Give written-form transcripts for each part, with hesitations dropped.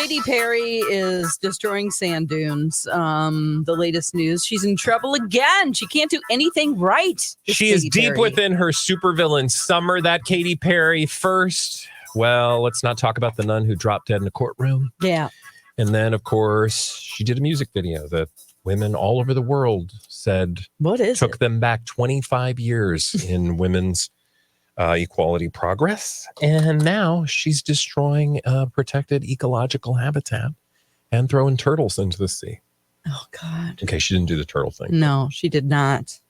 Katy Perry is destroying sand dunes. The latest news, she's in trouble again. She can't do anything right. She is deep within her supervillain summer, that Katy Perry. First, well, let's not talk about the nun who dropped dead in a courtroom. Yeah. And then, of course, she did a music video that women all over the world said took them back 25 years in women's equality progress. And now she's destroying protected ecological habitat and throwing turtles into the sea. Oh, God. Okay, she didn't do the turtle thing. No, she did not.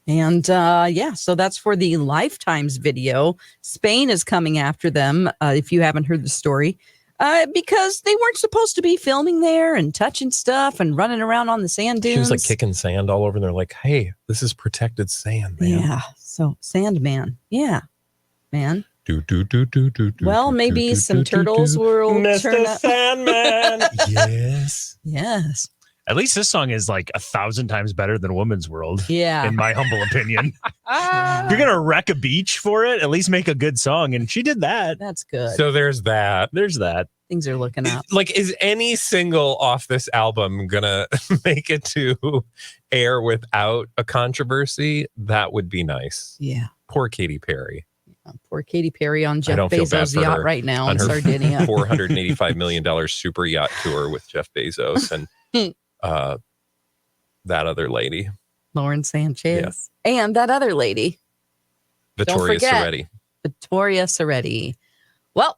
And so that's for the Lifetime's video. Spain is coming after them, if you haven't heard the story. Because they weren't supposed to be filming there and touching stuff and running around on the sand dunes. She was like kicking sand all over and they're like, hey, this is protected sand, man. Yeah. So Sandman. Yeah, man. Well, maybe some turtles will turn up. Sandman. Yes. Yes. At least this song is like 1,000 times better than Woman's World. Yeah. In my humble opinion. If you're going to wreck a beach for it, at least make a good song. And she did that. That's good. So there's that. There's that. Things are looking up. Like, is any single off this album going to make it to air without a controversy? That would be nice. Yeah. Poor Katy Perry. Poor Katy Perry on Jeff Bezos' yacht right now in Sardinia. $485 million super yacht tour with Jeff Bezos and that other lady. Lauren Sanchez. Yeah. And that other lady. Victoria Soretti. Victoria Soretti. Well,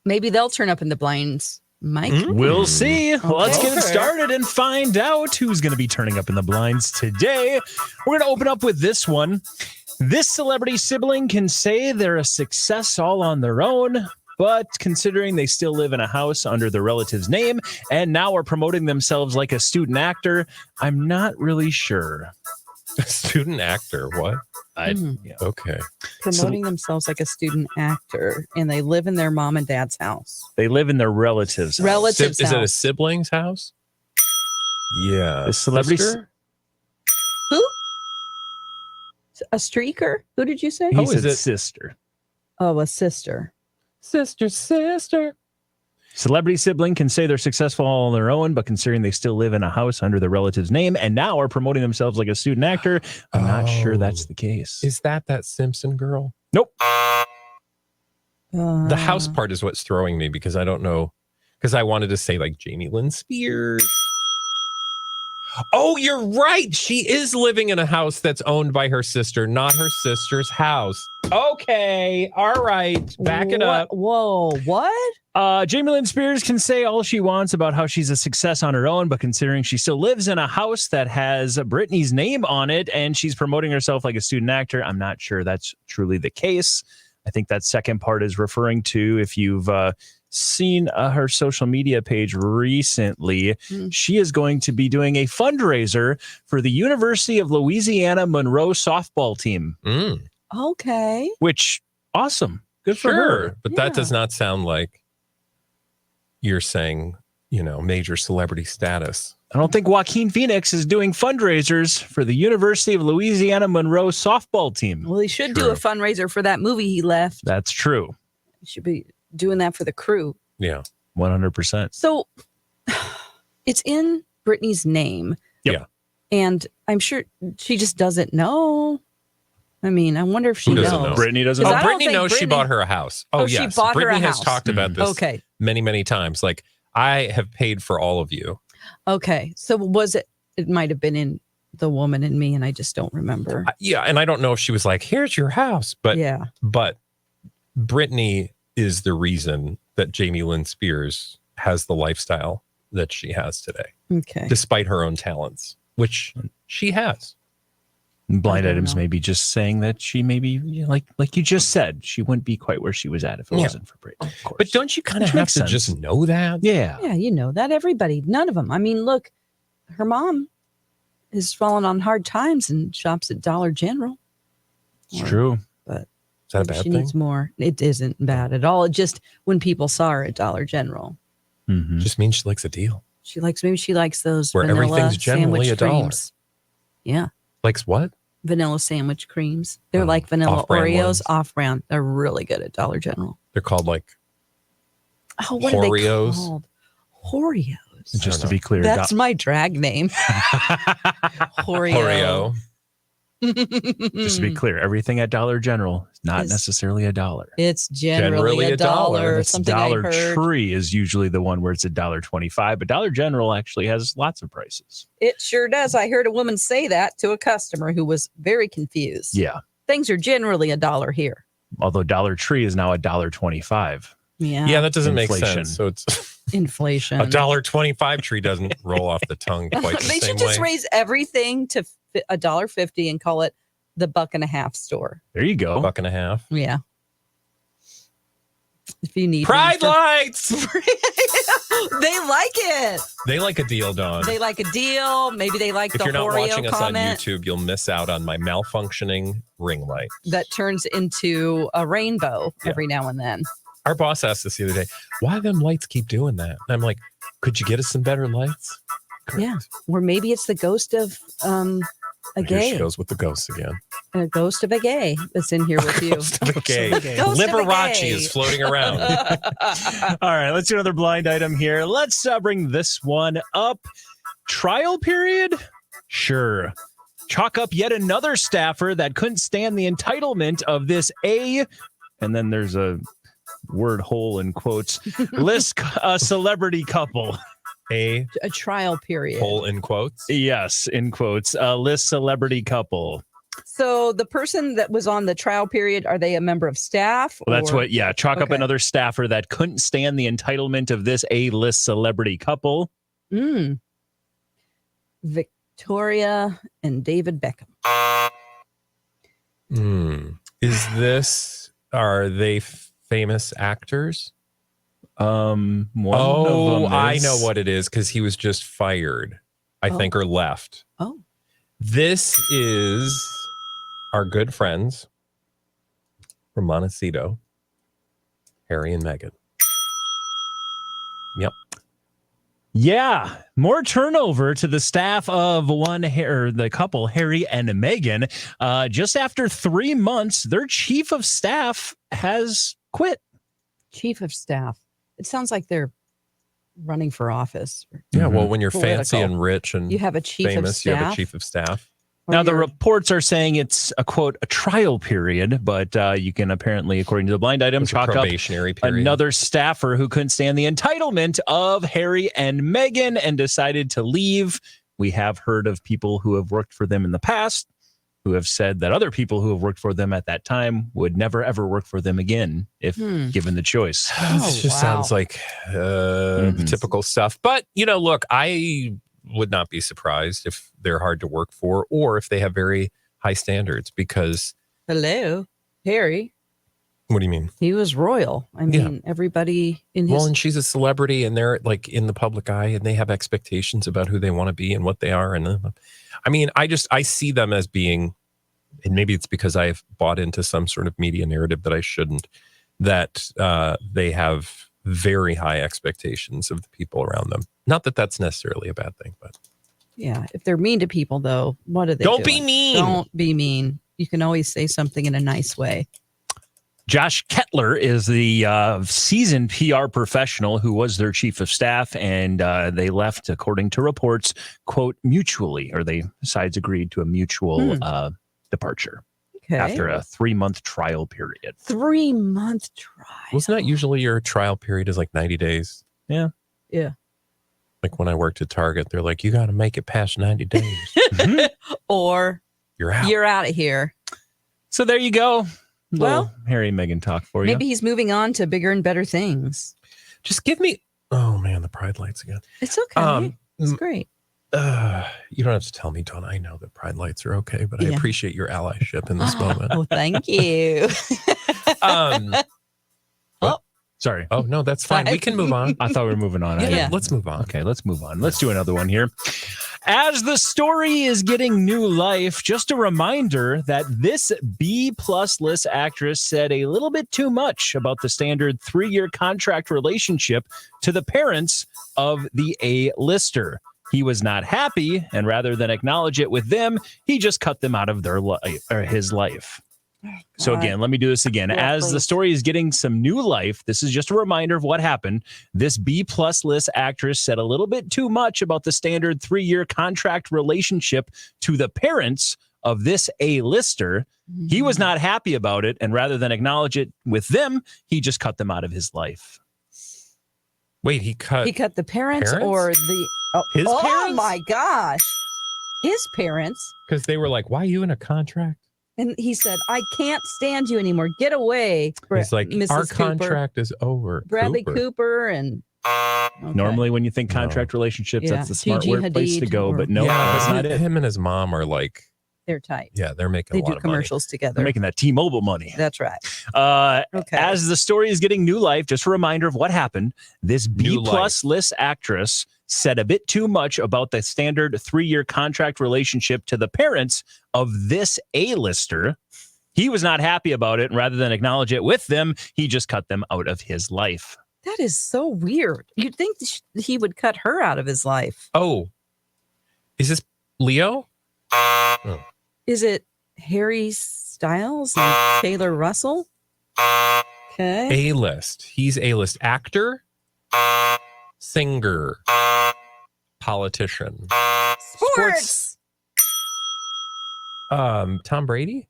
maybe they'll turn up in the blinds. Mike? We'll see. Okay. Let's get it started and find out who's going to be turning up in the blinds today. We're going to open up with this one. This celebrity sibling can say they're a success all on their own, but considering they still live in a house under their relative's name and now are promoting themselves like a student actor, I'm not really sure. A student actor? What? Yeah. Okay. Promoting themselves like a student actor, and they live in their mom and dad's house. They live in their relative's house. Is it a sibling's house? Yeah. A celebrity? Who? A streaker? Who did you say? He said sister. Oh, a sister. Sister. Celebrity sibling can say they're successful all on their own, but considering they still live in a house under their relative's name and now are promoting themselves like a student actor, I'm not sure that's the case. Is that Simpson girl? Nope. The house part is what's throwing me because I don't know. Because I wanted to say like Jamie Lynn Spears. Oh, you're right. She is living in a house that's owned by her sister, not her sister's house. Okay. All right. Back it up. Whoa. What? Jamie Lynn Spears can say all she wants about how she's a success on her own, but considering she still lives in a house that has Britney's name on it and she's promoting herself like a student actor, I'm not sure that's truly the case. I think that second part is referring to, if you've seen her social media page recently, she is going to be doing a fundraiser for the University of Louisiana Monroe softball team. Okay. Which, awesome. Good for her. But that does not sound like you're saying, major celebrity status. I don't think Joaquin Phoenix is doing fundraisers for the University of Louisiana Monroe softball team. Well, he should do a fundraiser for that movie he left. That's true. He should be doing that for the crew. Yeah. 100%. So it's in Britney's name. Yep. Yeah. And I'm sure she just doesn't know. I mean, I wonder if she knows. Brittany doesn't know. know. Brittany knows she bought her a house. Oh, yes. She bought Brittany her a has house. talked about this many, many times. Like, I have paid for all of you. Okay. So was it might have been in The Woman in Me, and I just don't remember. Yeah. And I don't know if she was like, here's your house. But Brittany is the reason that Jamie Lynn Spears has the lifestyle that she has today. Okay. Despite her own talents, which she has. Blind Items maybe just saying that she maybe, like you just said, she wouldn't be quite where she was at if it wasn't for Britney. Of course. But don't you kind of have to just know that? Yeah. Yeah, you know that. Everybody. None of them. I mean, look, her mom is falling on hard times and shops at Dollar General. It's true. But is that a bad she thing? needs more. It isn't bad at all. It just when people saw her at Dollar General. Just means she likes a deal. Maybe she likes those where vanilla everything's generally sandwich $1. creams. Yeah. Likes what? Vanilla sandwich creams. They're like vanilla off-brand Oreos, ones. off-brand. They're really good at Dollar General. They're called like what are they Oreos. called? Oreos. Just to be clear, that's my drag name. Oreo. Just to be clear, everything at Dollar General is not necessarily $1. It's generally a dollar. Something Dollar I heard. Tree is usually the one where it's $1.25, but Dollar General actually has lots of prices. It sure does. I heard a woman say that to a customer who was very confused. Yeah. Things are generally $1 here. Although Dollar Tree is now $1.25. Yeah. That doesn't Inflation. make sense. So it's inflation. $1.25 tree doesn't roll off the tongue quite the they same should just way. raise everything to $1.50 and call it the $1.50 store. There you go. $1.50. Yeah. If you need Pride lights. they like it. They like a deal, Dawn. They like a deal. Maybe they like If the you're not Oreo watching us comment on YouTube, you'll miss out on my malfunctioning ring light. that turns into a rainbow every now and then. Our boss asked us the other day, why them lights keep doing that? And I'm like, could you get us some better lights? Correct. Yeah. Or maybe it's the ghost of a Here gay. she goes with the ghost again. A ghost of a gay that's in here with you. Ghost of a gay. Ghost of a Liberace gay. is floating around. All right, let's do another blind item here. Let's bring this one up. Trial period? Sure. Chalk up yet another staffer that couldn't stand the entitlement of this and then there's a word hole in quotes, list a celebrity couple. A trial period. hole in quotes. Yes, in quotes, list celebrity couple. So the person that was on the trial period, are they a member of staff? Well, that's what, chalk up Okay. another staffer that couldn't stand the entitlement of this A-list celebrity couple. Victoria and David Beckham. Are they famous actors? One Oh, of them I is- know what it is because he was just fired, I think, or left. Oh. This is our good friends from Montecito, Harry and Meghan. Yep. Yeah, more turnover to the staff of the couple, Harry and Meghan. Just after 3 months, their chief of staff has quit. Chief of staff. It sounds like they're running for office. Yeah, well, when you're Political. fancy and rich and You have a chief of famous, you have a staff? chief of staff. Now, the you're- reports are saying it's a quote, a trial period, but you can apparently, according to the blind item, It's a chalk up probationary period. another staffer who couldn't stand the entitlement of Harry and Meghan and decided to leave. We have heard of people who have worked for them in the past who have said that other people who have worked for them at that time would never, ever work for them again if given the choice. This just sounds like typical stuff. But, look, I would not be surprised if they're hard to work for or if they have very high standards because... Hello, Harry. What do you mean? He was royal. I mean, everybody in his... Well, and she's a celebrity and they're like in the public eye and they have expectations about who they want to be and what they are. And I mean, I see them as being, and maybe it's because I've bought into some sort of media narrative that I shouldn't, that they have very high expectations of the people around them. Not that that's necessarily a bad thing, but Yeah, if they're mean to people, though, what are they Don't doing? be mean. Don't be mean. You can always say something in a nice way. Josh Kettler is the seasoned PR professional who was their chief of staff, and they left, according to reports, quote, mutually, or they sides agreed to a mutual departure after a 3-month trial period. 3-month trial. wasn't that usually your trial period is like 90 days? Yeah. Yeah. Like when I worked at Target, they're like, you got to make it past 90 days. Or You're out. you're out of here. So there you go. Well, Little Harry and Meghan talk for you. Maybe he's moving on to bigger and better things. Just give me, oh man, the pride lights again. It's okay. It's great. You don't have to tell me, Dawn. I know that pride lights are okay, but I Yeah. appreciate your allyship in this moment. Oh, thank you. Sorry. Oh, no, that's fine. We can move on. I thought we were moving on. Yeah. Let's move on. Okay, let's move on. Let's do another one here. As the story is getting new life, just a reminder that this B-plus list actress said a little bit too much about the standard 3-year contract relationship to the parents of the A-lister. He was not happy, and rather than acknowledge it with them, he just cut them out of their life or his life. So again, let me do this again. Yeah, As the story is getting some new life, this is just a reminder of what happened. This B-plus list actress said a little bit too much about the standard 3-year contract relationship to the parents of this A-lister. He was not happy about it, and rather than acknowledge it with them, he just cut them out of his life. Wait, he cut the parents? Or the his parents? Oh my gosh. His parents. Because they were like, why are you in a contract? And he said, I can't stand you anymore. Get away. He's like, Mrs. our Cooper. Contract is over. Bradley Cooper and normally when you think contract relationships, that's the smart place to go. But no, that's not it. Him and his mom are like, they're tight. Yeah, they're making a lot of money. They do commercials together. They're making that T-Mobile money. That's right. As the story is getting new life, just a reminder of what happened. This B-plus list actress said a bit too much about the standard 3-year contract relationship to the parents of this A-lister. He was not happy about it, and rather than acknowledge it with them, he just cut them out of his life. That is so weird. You'd think he would cut her out of his life. Oh, is this Leo? Oh. Is it Harry Styles and Taylor Russell? Okay. A-list. He's A-list actor, singer, politician. Sports. Tom Brady?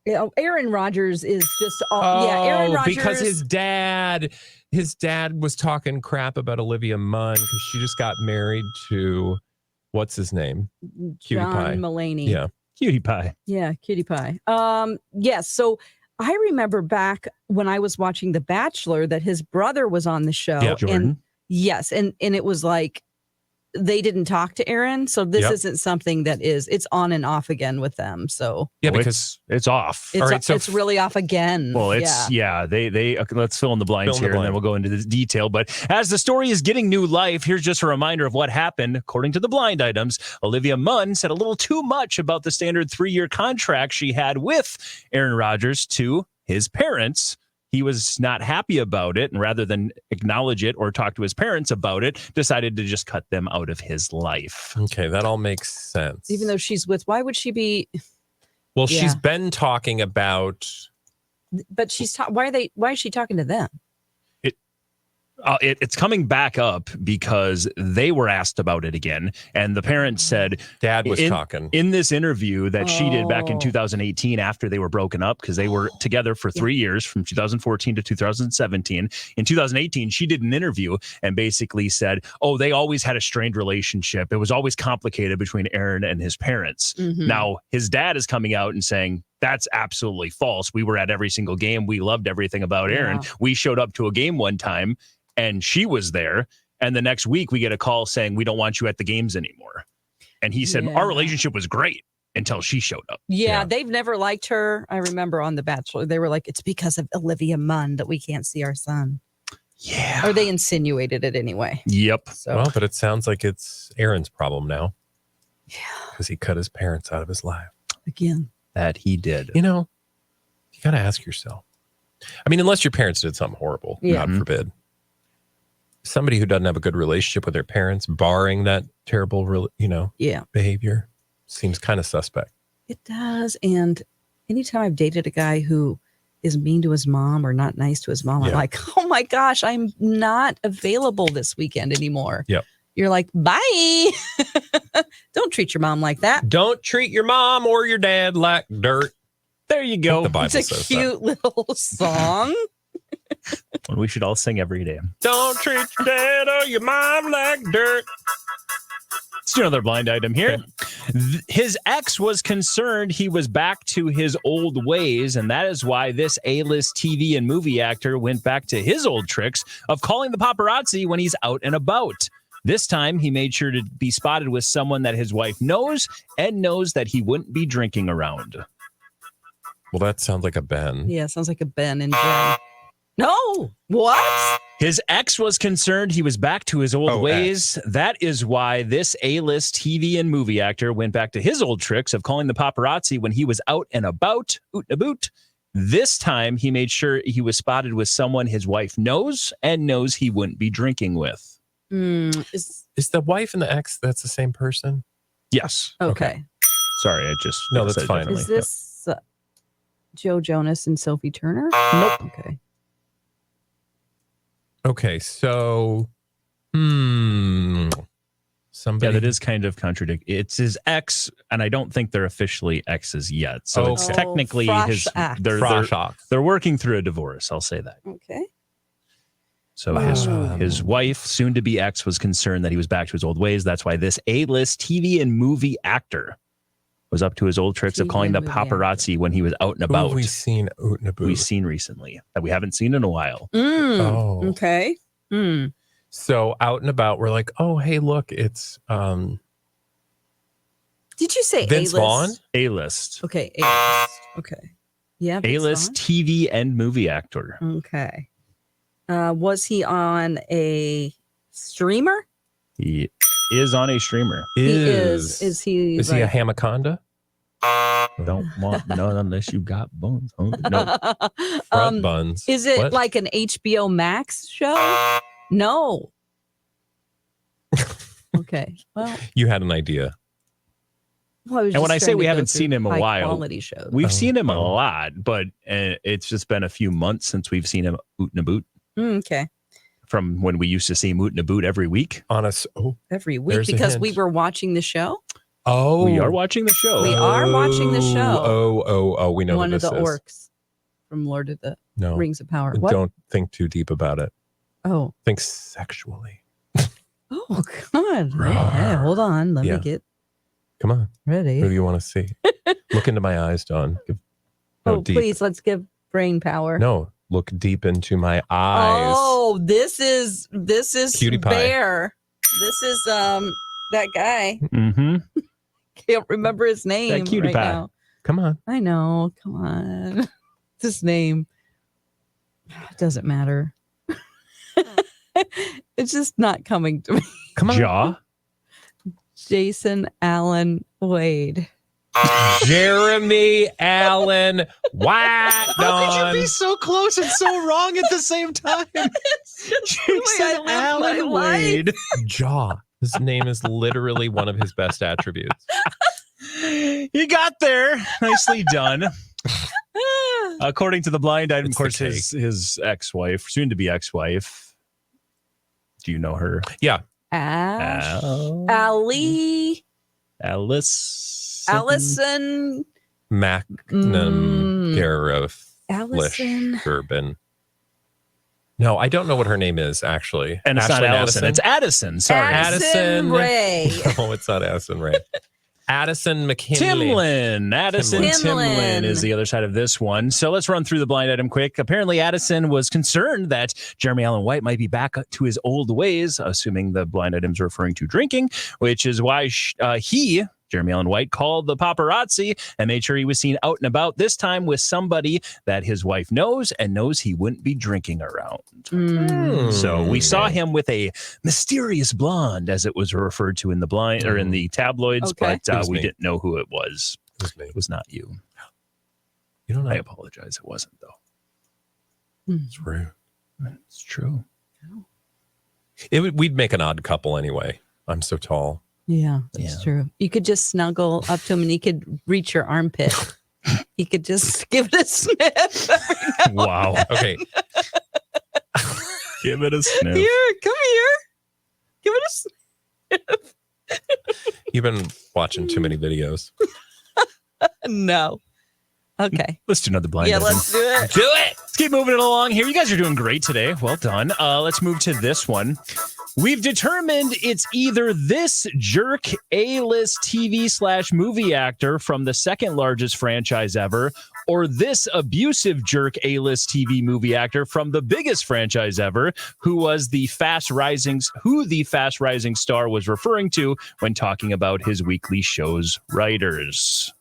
Aaron Rodgers is just Aaron Rodgers. Because his dad was talking crap about Olivia Munn because she just got married to what's his name? Cutie John Pie. Mulaney. Yeah. Cutie Pie. Yeah, Cutie Pie. Yes. So I remember back when I was watching The Bachelor that his brother was on the show. Yeah, Jordan. And it was like they didn't talk to Aaron. So this isn't something that it's on and off again with them. So yeah, because it's off. It's really off again. Well, they let's fill in the blinds here and then we'll go into this detail. But as the story is getting new life, here's just a reminder of what happened. According to the blind items, Olivia Munn said a little too much about the standard 3-year contract she had with Aaron Rodgers to his parents. He was not happy about it, and rather than acknowledge it or talk to his parents about it, decided to just cut them out of his life. Okay, that all makes sense. Even though she's why would she be? Well, she's been talking about. But why is she talking to them? It's coming back up because they were asked about it again. And the parents said Dad was talking in this interview that she did back in 2018 after they were broken up because they were together for 3 years from 2014 to 2017. In 2018, she did an interview and basically said, they always had a strained relationship. It was always complicated between Aaron and his parents. Mm-hmm. Now, his dad is coming out and saying, that's absolutely false. We were at every single game. We loved everything about Aaron. We showed up to a game one time and she was there. And the next week we get a call saying, we don't want you at the games anymore. And he said, our relationship was great until she showed up. Yeah, they've never liked her. I remember on The Bachelor, they were like, it's because of Olivia Munn that we can't see our son. Yeah. Or they insinuated it anyway. Yep. So. Well, but it sounds like it's Aaron's problem now. Yeah. Because he cut his parents out of his life. Again. That he did. You know, you got to ask yourself. I mean, unless your parents did something horrible, God forbid. Somebody who doesn't have a good relationship with their parents, barring that terrible, behavior, seems kind of suspect. It does. And anytime I've dated a guy who is mean to his mom or not nice to his mom, I'm like, oh my gosh, I'm not available this weekend anymore. Yep. You're like, bye. Don't treat your mom like that. Don't treat your mom or your dad like dirt. There you go. The Bible it's a says cute little song. One we should all sing every day. Don't treat your dad or your mom like dirt. Let's do another blind item here. His ex was concerned he was back to his old ways, and that is why this A-list TV and movie actor went back to his old tricks of calling the paparazzi when he's out and about. This time, he made sure to be spotted with someone that his wife knows and knows that he wouldn't be drinking around. Well, that sounds like a Ben. Yeah, sounds like a Ben and Jen. No, what? His ex was concerned he was back to his old ways. That is why this A-list TV and movie actor went back to his old tricks of calling the paparazzi when he was out and about, oot and aboot. This time, he made sure he was spotted with someone his wife knows and knows he wouldn't be drinking with. Is the wife and the ex, that's the same person? Yes. Okay. Sorry, I just No, that's said fine. differently. Is this Joe Jonas and Sophie Turner? Nope. Okay. Okay, so somebody. Yeah, that is kind of contradictory. It's his ex, and I don't think they're officially exes yet. So it's Okay. technically his. They're working through a divorce. I'll say that. Okay. So his wife, soon to be ex, was concerned that he was back to his old ways. That's why this A-list TV and movie actor was up to his old tricks of calling the paparazzi when he was out and about. Who have we seen out and about? We've seen recently that we haven't seen in a while. Okay. So out and about, we're like, oh, hey, look, it's Did you say Vince Vaughn? A-list. Okay, A-list. Okay. Yeah. Vince A-list Vaughn? TV and movie actor. Okay. Was he on a streamer? He is on a streamer. Is he a hamaconda? Don't want none unless you got bones. Oh, no. Front buns. Is it like an HBO Max show? No. Okay. Well, you had an idea. And when I say we haven't seen him a while, quality shows. We've seen him a lot, but it's just been a few months since we've seen him oot and a boot. Okay. From when we used to see him oot and a boot every week. Every week because we were watching the show. Oh, we are watching the show. We are watching the show. Oh, we know one who of this the is. orcs from Lord of the Rings of Power. What? Don't think too deep about it. Oh, think sexually. Oh God! Hey, hold on, let me get. Come on, ready. Who do you want to see? Look into my eyes, Dawn. Please, let's give brain power. No, look deep into my eyes. Oh, this is Cutie Pie. Bear. This is that guy. Mm-hmm. Can't remember his name. That Cutie Pie. Now. Come on. I know. Come on. His name. It doesn't matter. It's just not coming to me. Come on. Jaw. Jason Allen Wade. Jeremy Allen White. How could you be so close and so wrong at the same time? Jason Allen Wade. Jaw. His name is literally one of his best attributes. He got there. Nicely done. According to the blind item, of course, his ex-wife, soon to be ex-wife. Do you know her? Yeah. Allison Magnum Allison Urban. No, I don't know what her name is, actually. And it's Ashley not Allison. It's Addison. Sorry. Addison Ray. No, it's not Addison Ray. Addison McKinley. Timlin. Addison Timlin is the other side of this one. So let's run through the blind item quick. Apparently, Addison was concerned that Jeremy Allen White might be back to his old ways, assuming the blind item's referring to drinking, which is why Jeremy Allen White, called the paparazzi and made sure he was seen out and about, this time with somebody that his wife knows and knows he wouldn't be drinking around. So we saw him with a mysterious blonde, as it was referred to in the blind or in the tabloids, but we didn't know who it was. It was not you. You don't know. I apologize. It wasn't, though. It's rude. It's true. We'd make an odd couple anyway. I'm so tall. Yeah, that's true. You could just snuggle up to him and he could reach your armpit. He could just give it a sniff. Wow. Okay. Give it a sniff. Here, come here. Give it a sniff. You've been watching too many videos. No. Okay. Let's do another blind item. Let's do it. Do it. Let's keep moving it along here. You guys are doing great today. Well done. Let's move to this one. We've determined it's either this jerk A-list TV/movie actor from the second largest franchise ever, or this abusive jerk A-list TV movie actor from the biggest franchise ever, who the fast rising star was referring to when talking about his weekly show's writers.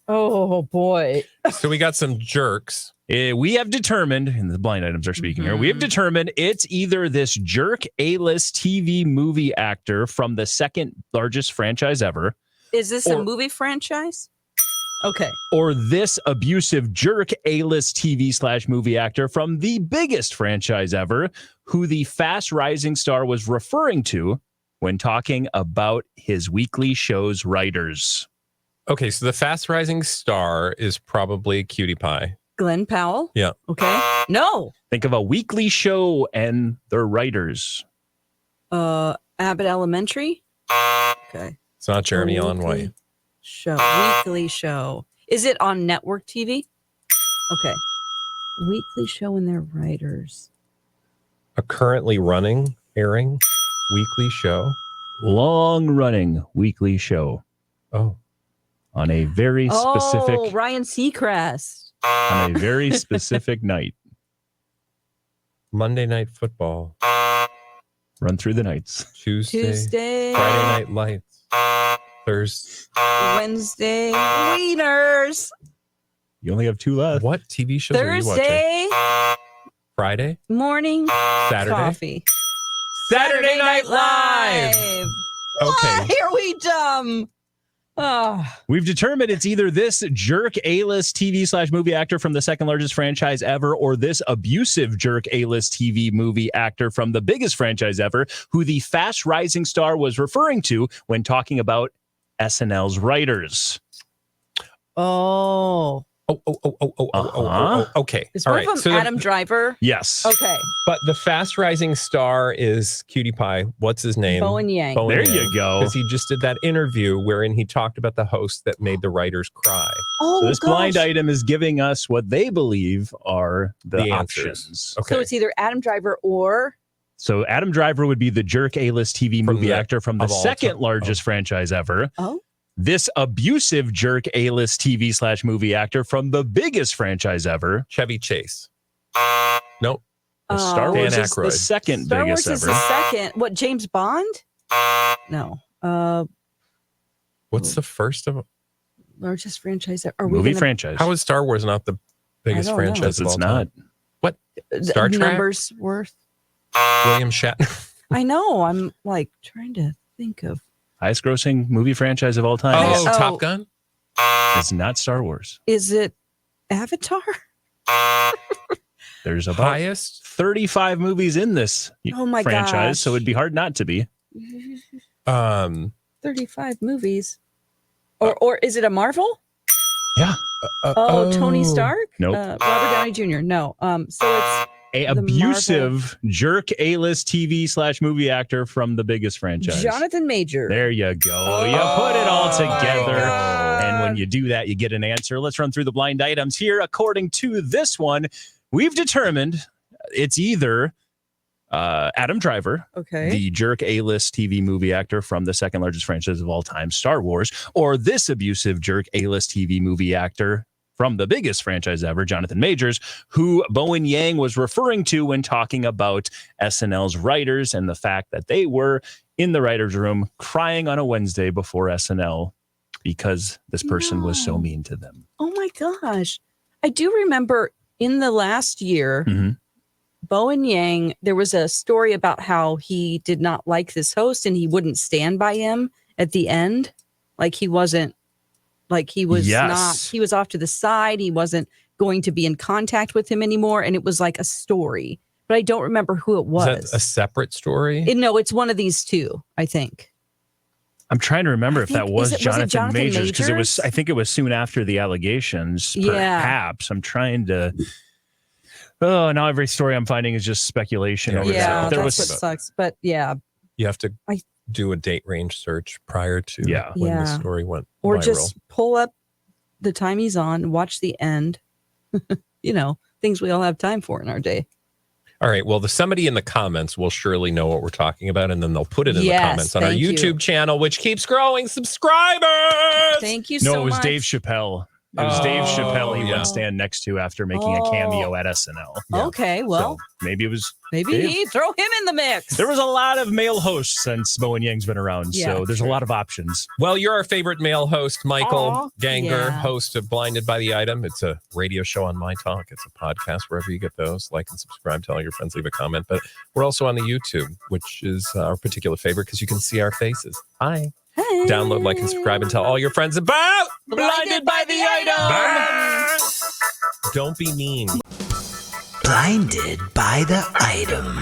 Oh boy. So we got some jerks. We have determined, and the blind items are speaking here, we have determined it's either this jerk A-list TV movie actor from the second largest franchise ever. Is this a movie franchise? Okay. Or this abusive jerk A-list TV/movie actor from the biggest franchise ever, who the fast rising star was referring to when talking about his weekly show's writers. Okay, so the fast rising star is probably Cutie Pie. Glenn Powell? Yeah. Okay. No. Think of a weekly show and their writers. Abbott Elementary? Okay. It's not Jeremy Allen White. Weekly show. Is it on network TV? Okay. Weekly show and their writers. A currently airing weekly show. Long-running weekly show. Oh. On a very specific... Oh, Ryan Seacrest. On a very specific night. Monday Night Football. Run through the nights. Tuesday. Friday Night Lights. Thursday. Wednesday. Wieners. You only have 2 left. What TV shows are you watching? Thursday. Friday. Morning. Saturday. Coffee. Saturday Night Live. Okay. Why are we dumb? Oh. We've determined it's either this jerk A-list TV/movie actor from the second largest franchise ever, or this abusive jerk A-list TV movie actor from the biggest franchise ever, who the fast rising star was referring to when talking about SNL's writers. Oh. Okay. Is all one right. of them So Adam Driver? Yes. Okay. But the fast rising star is Cutie Pie. What's his name? Bowen Yang. There you go. Because he just did that interview wherein he talked about the host that made the writers cry. Oh, So this gosh. blind item is giving us what they believe are the answers. options. Okay. So it's either Adam Driver or... So Adam Driver would be the jerk A-list TV movie actor from the of all second time. largest franchise ever. Oh. This abusive jerk A-list TV/movie actor from the biggest franchise ever. Chevy Chase. Nope. Star Wars Dan is the Aykroyd. second Star biggest Wars is ever. the second. What, James Bond? No. What's the first of them? Largest franchise ever. Are we Movie gonna- franchise. How is Star Wars not the biggest I don't know. franchise Because of all it's time? not. What? Star Trek? Numbers worth. William Shatner. I know. I'm like trying to think of. Highest grossing movie franchise of all time. Oh, Oh. Top Gun? It's not Star Wars. Is it Avatar? There's about Highest? 35 movies in this Oh my franchise, gosh. so it'd be hard not to be. 35 movies. Or is it a Marvel? Yeah. Tony Stark? Nope. Robert Downey Jr. No. So it's A The abusive jerk A-list TV/movie actor from the biggest franchise. Jonathan Major. There you go. You put it all together. God. And when you do that, you get an answer. Let's run through the blind items here. According to this one, we've determined it's either Adam Driver, Okay. the jerk A-list TV movie actor from the second largest franchise of all time, Star Wars, or this abusive jerk A-list TV movie actor from the biggest franchise ever, Jonathan Majors, who Bowen Yang was referring to when talking about SNL's writers and the fact that they were in the writer's room crying on a Wednesday before SNL because this person was so mean to them. Oh my gosh. I do remember in the last year, Mhm. Bowen Yang, there was a story about how he did not like this host and he wouldn't stand by him at the end. Like he wasn't, like he was not, he was off to the side. He wasn't going to be in contact with him anymore. And it was like a story, but I don't remember who it was. Is that a separate story? No, it's one of these two, I think. I'm trying to remember if that was it Jonathan Majors, because it was, Majors? I think it was soon after the allegations, Yeah. perhaps. I'm trying to, oh, now every story I'm finding is just speculation. Yeah, over Yeah, that. There that's was what sucks. But yeah, You have to I- do a date range search prior to Yeah. when the Yeah. story went or viral. just pull up the time he's on, watch the end. You know, things we all have time for in our day. All right. Well, somebody in the comments will surely know what we're talking about, and then they'll put it in Yes, the comments on our thank you. YouTube channel, which keeps growing subscribers. Thank you No, so it was much. Dave Chappelle. It was Dave Chappelle he yeah. wouldn't stand next to after making a cameo at SNL. Okay, well, So maybe it was maybe Dave. he throw him in the mix. There was a lot of male hosts since Bowen Yang's been around, Yeah, so there's a lot of options. Well, you're our favorite male host, Michael Aw, Ganger, yeah. host of Blinded by the Item. It's a radio show on My Talk. It's a podcast wherever you get those. Like and subscribe. Tell all your friends, leave a comment. But we're also on the YouTube, which is our particular favorite because you can see our faces. Hi. Hey. Download, like, and subscribe, and tell all your friends about Blinded by the Item. Don't be mean. Blinded by the item.